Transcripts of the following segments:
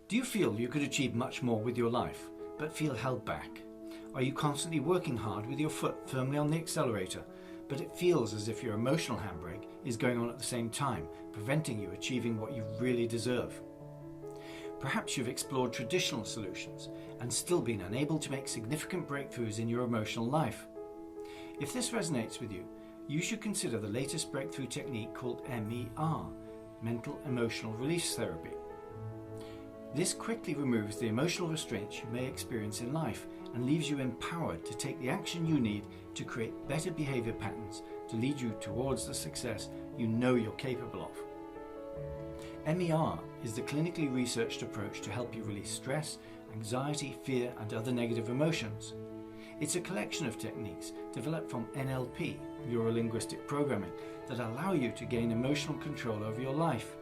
Do you feel you could achieve much more with your life, but feel held back? Are you constantly working hard with your foot firmly on the accelerator, but it feels as if your emotional handbrake is going on at the same time, preventing you achieving what you really deserve? Perhaps you've explored traditional solutions and still been unable to make significant breakthroughs in your emotional life. If this resonates with you, you should consider the latest breakthrough technique called MER, Mental Emotional Release Therapy. This quickly removes the emotional restraints you may experience in life and leaves you empowered to take the action you need to create better behaviour patterns to lead you towards the success you know you're capable of. MER is the clinically researched approach to help you release stress, anxiety, fear and other negative emotions. It's a collection of techniques developed from NLP, Neuro-Linguistic Programming, that allow you to gain emotional control over your life.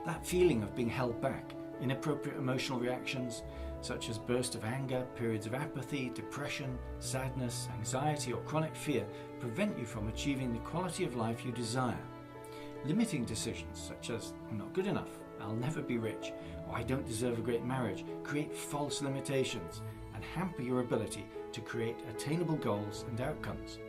That feeling of being held back, inappropriate emotional reactions such as bursts of anger, periods of apathy, depression, sadness, anxiety or chronic fear prevent you from achieving the quality of life you desire. Limiting decisions such as I'm not good enough, I'll never be rich, or I don't deserve a great marriage create false limitations and hamper your ability to create attainable goals and outcomes.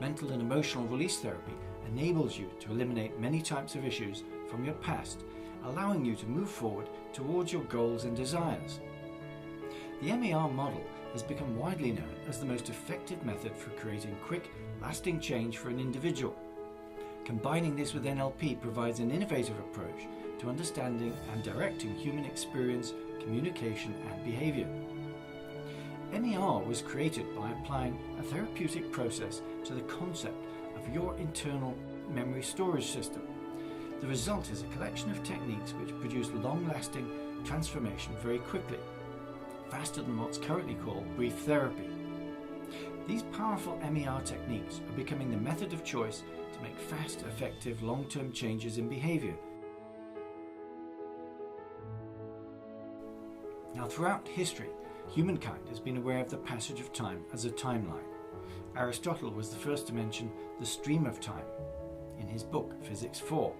Mental and emotional release therapy enables you to eliminate many types of issues from your past, allowing you to move forward towards your goals and desires. The MER model has become widely known as the most effective method for creating quick, lasting change for an individual. Combining this with NLP provides an innovative approach to understanding and directing human experience, communication and behaviour. MER was created by applying a therapeutic process to the concept of your internal memory storage system. The result is a collection of techniques which produce long-lasting transformation very quickly, faster than what's currently called brief therapy. These powerful MER techniques are becoming the method of choice to make fast, effective, long-term changes in behaviour. Now, throughout history, humankind has been aware of the passage of time as a timeline. Aristotle was the first to mention the stream of time in his book Physics 4.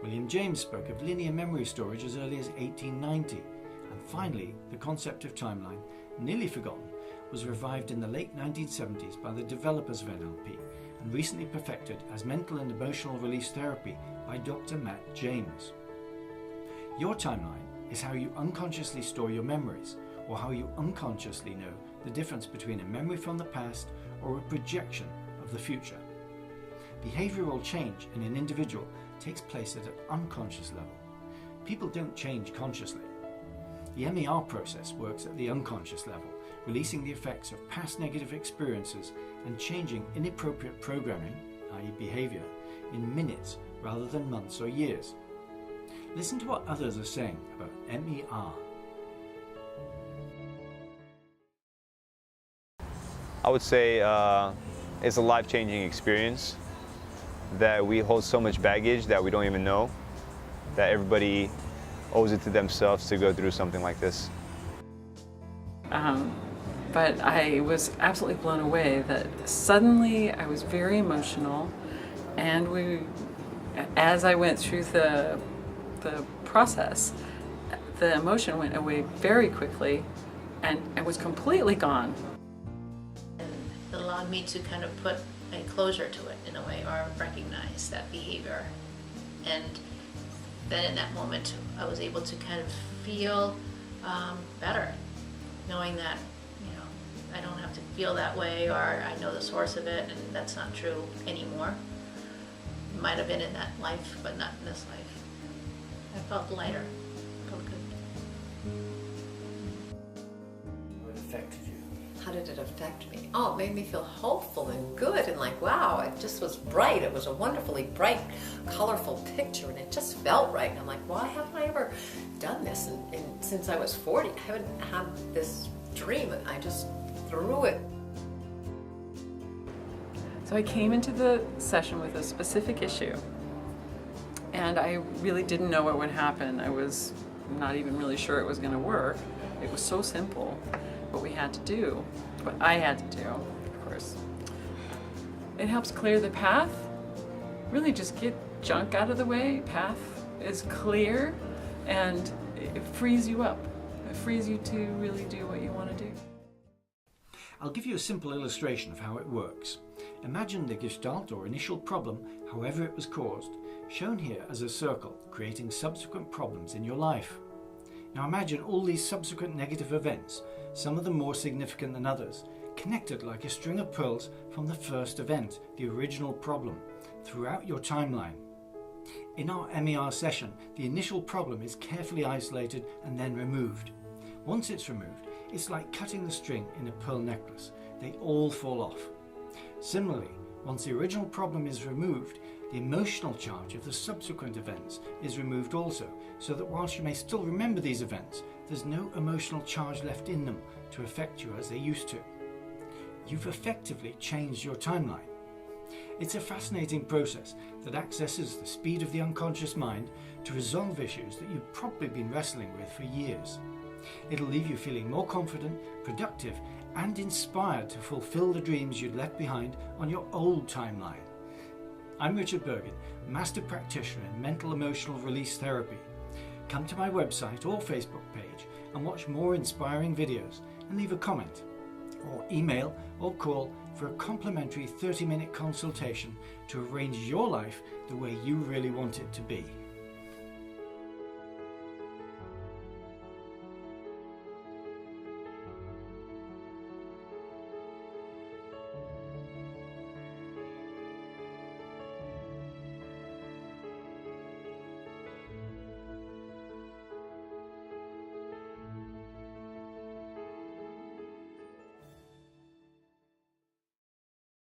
William James spoke of linear memory storage as early as 1890. And finally, the concept of timeline, nearly forgotten, was revived in the late 1970s by the developers of NLP and recently perfected as mental and emotional release therapy by Dr. Matt James. Your timeline is how you unconsciously store your memories, or how you unconsciously know the difference between a memory from the past or a projection of the future. Behavioural change in an individual takes place at an unconscious level. People don't change consciously. The MER process works at the unconscious level, releasing the effects of past negative experiences and changing inappropriate programming, i.e. behaviour, in minutes rather than months or years. Listen to what others are saying about MER. I would say it's a life-changing experience, that we hold so much baggage that we don't even know, that everybody owes it to themselves to go through something like this. But I was absolutely blown away that suddenly I was very emotional, and as I went through the process, the emotion went away very quickly and it was completely gone. It allowed me to kind of put a closure to it in a way, or recognize that behavior. And then in that moment, I was able to kind of feel better, knowing that, you know, I don't have to feel that way, or I know the source of it, and that's not true anymore. It might have been in that life, but not in this life. I felt lighter, felt good. What affected you? How did it affect me? Oh, it made me feel hopeful and good and like, wow, it just was bright. It was a wonderfully bright, colorful picture, and it just felt right. And I'm like, why haven't I ever done this? And since I was 40, I haven't had this dream, and I just threw it. So I came into the session with a specific issue, and I really didn't know what would happen. I was not even really sure it was going to work. It was so simple, what we had to do, what I had to do, of course. It helps clear the path, really just get junk out of the way. Path is clear, and it frees you up. It frees you to really do what you want to do. I'll give you a simple illustration of how it works. Imagine the gestalt or initial problem, however it was caused, shown here as a circle, creating subsequent problems in your life. Now imagine all these subsequent negative events, some of them more significant than others, connected like a string of pearls from the first event, the original problem, throughout your timeline. In our MER session, the initial problem is carefully isolated and then removed. Once it's removed, it's like cutting the string in a pearl necklace. They all fall off. Similarly, once the original problem is removed, the emotional charge of the subsequent events is removed also, so that whilst you may still remember these events, there's no emotional charge left in them to affect you as they used to. You've effectively changed your timeline. It's a fascinating process that accesses the speed of the unconscious mind to resolve issues that you've probably been wrestling with for years. It'll leave you feeling more confident, productive, and inspired to fulfill the dreams you'd left behind on your old timeline. I'm Richard Bergen, Master Practitioner in Mental Emotional Release Therapy. Come to my website or Facebook page and watch more inspiring videos and leave a comment, or email or call for a complimentary 30-minute consultation to arrange your life the way you really want it to be.